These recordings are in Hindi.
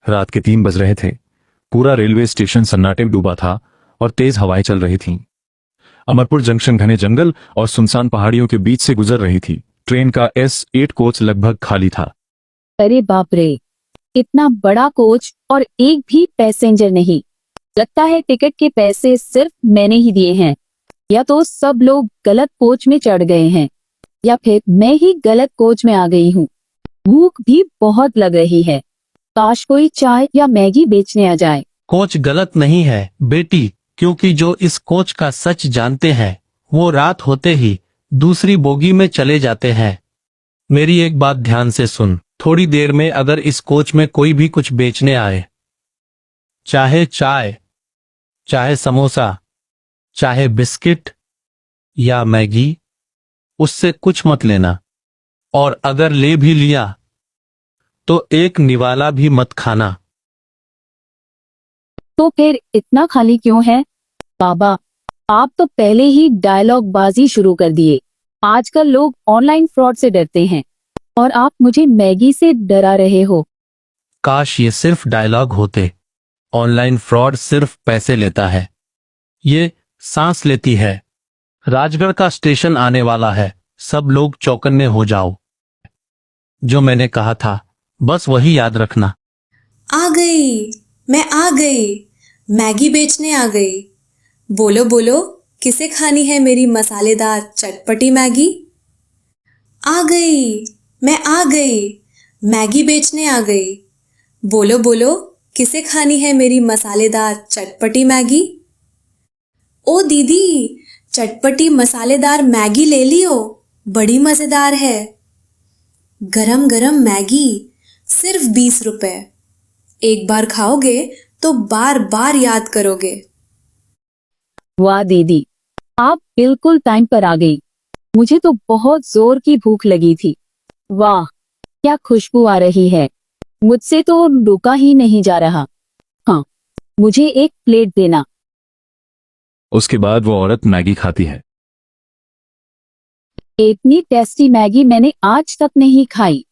रात के 3 बज रहे थे। पूरा रेलवे स्टेशन सन्नाटे में डूबा था और तेज हवाएं चल रही थीं। अमरपुर जंक्शन घने जंगल और सुनसान पहाड़ियों के बीच से गुजर रही थी। ट्रेन का S8 कोच लगभग खाली था। अरे बाप रे, इतना बड़ा कोच और एक भी पैसेंजर नहीं। लगता है टिकट के पैसे सिर्फ मैंने ही दिए हैं, या तो सब लोग गलत कोच में चढ़ गए हैं, या फिर मैं ही गलत कोच में आ गई हूँ। भूख भी बहुत लग रही है। काश कोई चाय या मैगी बेचने आ जाए। कोच गलत नहीं है बेटी, क्योंकि जो इस कोच का सच जानते हैं वो रात होते ही दूसरी बोगी में चले जाते हैं। मेरी एक बात ध्यान से सुन, थोड़ी देर में अगर इस कोच में कोई भी कुछ बेचने आए, चाहे चाय, चाहे समोसा, चाहे बिस्किट या मैगी, उससे कुछ मत लेना, और अगर ले भी लिया तो एक निवाला भी मत खाना। तो फिर इतना खाली क्यों है? बाबा, आप तो पहले ही डायलॉग बाजी शुरू कर दिए। आजकल लोग ऑनलाइन फ्रॉड से डरते हैं और आप मुझे मैगी से डरा रहे हो। काश ये सिर्फ डायलॉग होते। ऑनलाइन फ्रॉड सिर्फ पैसे लेता है, ये सांस लेती है। राजगढ़ का स्टेशन आने वाला है, सब लोग चौकन्ने हो जाओ। जो मैंने कहा था बस वही याद रखना। आ गई, मैं आ गई, मैगी बेचने आ गई। बोलो बोलो, किसे खानी है मेरी मसालेदार चटपटी मैगी? आ गई, मैं आ गई, मैगी बेचने आ गई। बोलो बोलो, किसे खानी है मेरी मसालेदार चटपटी मैगी? ओ दीदी, चटपटी मसालेदार मैगी ले लियो, बड़ी मजेदार है। गरम गरम मैगी, सिर्फ 20 रुपए। एक बार खाओगे तो बार बार याद करोगे। वाह दीदी, आप बिल्कुल टाइम पर आ गई। मुझे तो बहुत जोर की भूख लगी थी। वाह, क्या खुशबू आ रही है। मुझसे तो रुका ही नहीं जा रहा। हाँ, मुझे एक प्लेट देना। उसके बाद वो औरत मैगी खाती है। इतनी टेस्टी मैगी मैंने आज तक नहीं खाई।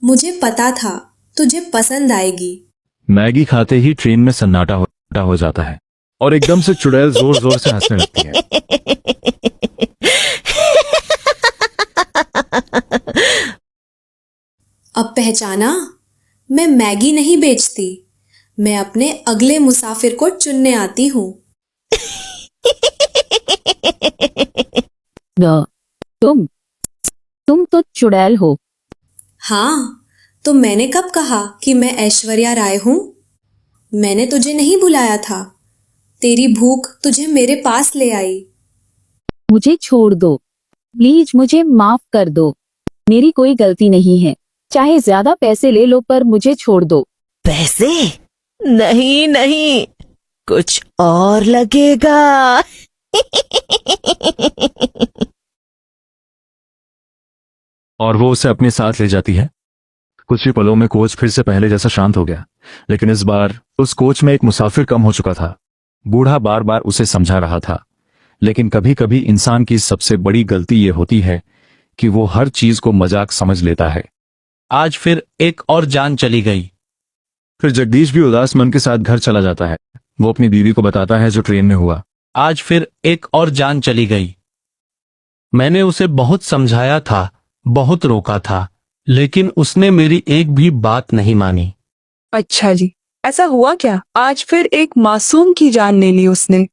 मुझे पता था तुझे पसंद आएगी। मैगी खाते ही ट्रेन में सन्नाटा हो जाता है और एकदम से चुड़ैल जोर जोर से हंसने लगती है। अब पहचाना? मैं मैगी नहीं बेचती, मैं अपने अगले मुसाफिर को चुनने आती हूँ। तुम तो चुड़ैल हो। हाँ, तो मैंने कब कहा कि मैं ऐश्वर्या राय हूँ? मैंने तुझे नहीं बुलाया था, तेरी भूख तुझे मेरे पास ले आई। मुझे छोड़ दो प्लीज, मुझे माफ कर दो। मेरी कोई गलती नहीं है। चाहे ज्यादा पैसे ले लो, पर मुझे छोड़ दो। पैसे? नहीं नहीं, कुछ और लगेगा। और वो उसे अपने साथ ले जाती है। कुछ ही पलों में कोच फिर से पहले जैसा शांत हो गया, लेकिन इस बार उस कोच में एक मुसाफिर कम हो चुका था। बूढ़ा बार बार उसे समझा रहा था, लेकिन कभी कभी इंसान की सबसे बड़ी गलती ये होती है कि वो हर चीज को मजाक समझ लेता है। आज फिर एक और जान चली गई। फिर जगदीश भी उदास मन के साथ घर चला जाता है। वो अपनी बीवी को बताता है जो ट्रेन में हुआ। आज फिर एक और जान चली गई। मैंने उसे बहुत समझाया था, बहुत रोका था, लेकिन उसने मेरी एक भी बात नहीं मानी। अच्छा जी, ऐसा हुआ क्या? आज फिर एक मासूम की जान ले ली उसने।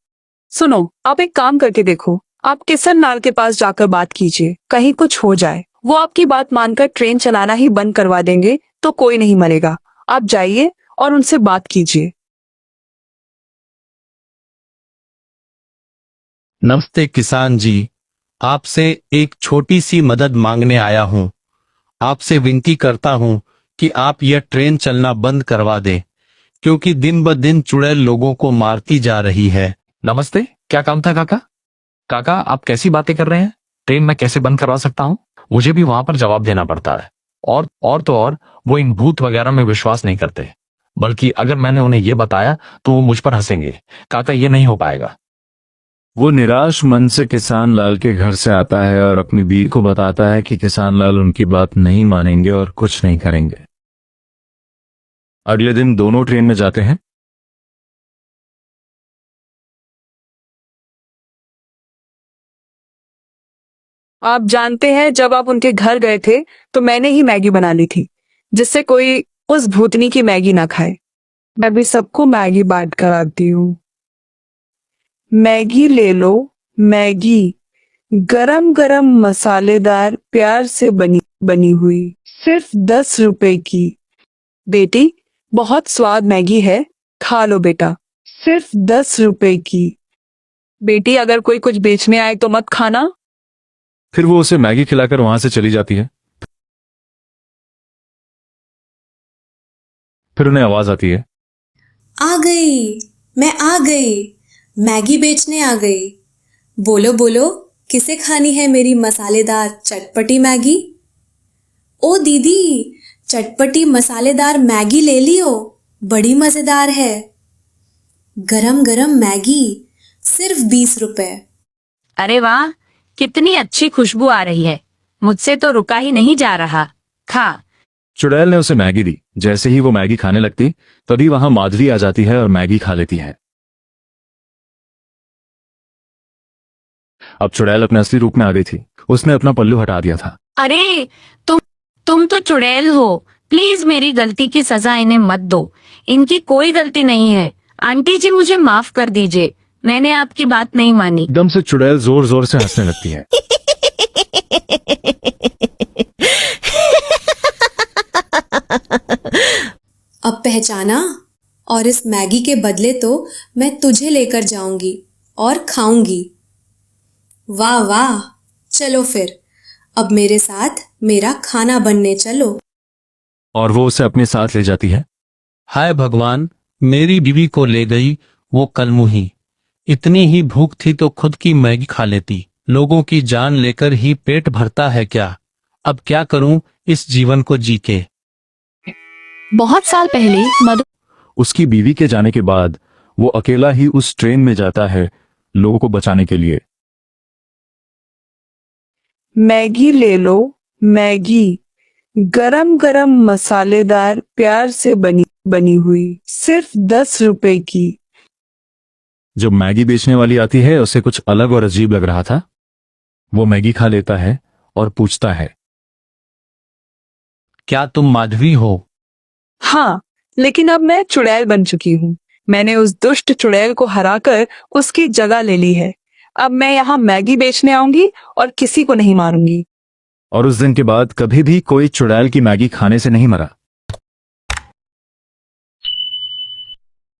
सुनो, आप एक काम करके देखो, आप किशन लाल के पास जाकर बात कीजिए, कहीं कुछ हो जाए। वो आपकी बात मानकर ट्रेन चलाना ही बंद करवा देंगे तो कोई नहीं मरेगा। आप जाइए और उनसे बात कीजिए। नमस्ते किसान जी, आपसे एक छोटी सी मदद मांगने आया हूँ। आपसे विनती करता हूँ कि आप यह ट्रेन चलना बंद करवा दें, क्योंकि दिन ब दिन चुड़ैल लोगों को मारती जा रही है। नमस्ते, क्या काम था काका? काका, आप कैसी बातें कर रहे हैं? ट्रेन मैं कैसे बंद करवा सकता हूँ? मुझे भी वहां पर जवाब देना पड़ता है। और वो इन भूत वगैरह में विश्वास नहीं करते, बल्कि अगर मैंने उन्हें ये बताया तो वो मुझ पर हंसेंगे। काका, ये नहीं हो पाएगा। वो निराश मन से किसान लाल के घर से आता है और अपनी बीवी को बताता है कि किसान लाल उनकी बात नहीं मानेंगे और कुछ नहीं करेंगे। अगले दिन दोनों ट्रेन में जाते हैं। आप जानते हैं, जब आप उनके घर गए थे तो मैंने ही मैगी बना ली थी, जिससे कोई उस भूतनी की मैगी ना खाए। मैं भी सबको मैगी बांट कर आती हूँ। मैगी ले लो, मैगी गरम गरम मसालेदार प्यार से बनी हुई, सिर्फ 10 रुपए की। बेटी, बहुत स्वाद मैगी है, खा लो बेटा, सिर्फ 10 रुपए की। बेटी, अगर कोई कुछ बेचने आए तो मत खाना। फिर वो उसे मैगी खिलाकर वहां से चली जाती है। फिर उन्हें आवाज आती है, आ गई, मैं आ गई, मैगी बेचने आ गई। बोलो बोलो, किसे खानी है मेरी मसालेदार चटपटी मैगी? ओ दीदी, चटपटी मसालेदार मैगी ले लियो, बड़ी मजेदार है। गरम गरम मैगी, सिर्फ 20 रुपए। अरे वाह, कितनी अच्छी खुशबू आ रही है। मुझसे तो रुका ही नहीं जा रहा। खा। चुड़ैल ने उसे मैगी दी। जैसे ही वो मैगी खाने लगती, तभी वहां माधवी आ जाती है और मैगी खा लेती है। अब चुड़ैल अपने असली रूप में आ गई थी। उसने अपना पल्लू हटा दिया था। अरे तुम तो चुड़ैल हो। प्लीज मेरी गलती की सजा इन्हें मत दो। इनकी कोई गलती नहीं है। आंटी जी, मुझे माफ कर दीजिए, मैंने आपकी बात नहीं मानी। एकदम से चुड़ैल जोर जोर से हंसने लगती है। अब पहचाना? और इस मैगी के बदले तो मैं तुझे लेकर जाऊंगी और खाऊंगी। वाह वाह, चलो फिर, अब मेरे साथ मेरा खाना बनने चलो। और वो उसे अपने साथ ले जाती है। हाय भगवान, मेरी बीवी को ले गई वो कलमुही। इतनी ही भूख थी तो खुद की मैगी खा लेती। लोगों की जान लेकर ही पेट भरता है क्या? अब क्या करूं इस जीवन को जी के। बहुत साल पहले मधु उसकी बीवी के जाने के बाद वो अकेला ही उस ट्रेन में जाता है लोगों को बचाने के लिए। मैगी ले लो, मैगी गरम गरम मसालेदार प्यार से बनी हुई, सिर्फ 10 रुपए की। जब मैगी बेचने वाली आती है, उसे कुछ अलग और अजीब लग रहा था। वो मैगी खा लेता है और पूछता है, क्या तुम माधवी हो? हाँ, लेकिन अब मैं चुड़ैल बन चुकी हूँ। मैंने उस दुष्ट चुड़ैल को हराकर उसकी जगह ले ली है। अब मैं यहाँ मैगी बेचने आऊंगी और किसी को नहीं मारूंगी। और उस दिन के बाद कभी भी कोई चुड़ैल की मैगी खाने से नहीं मरा।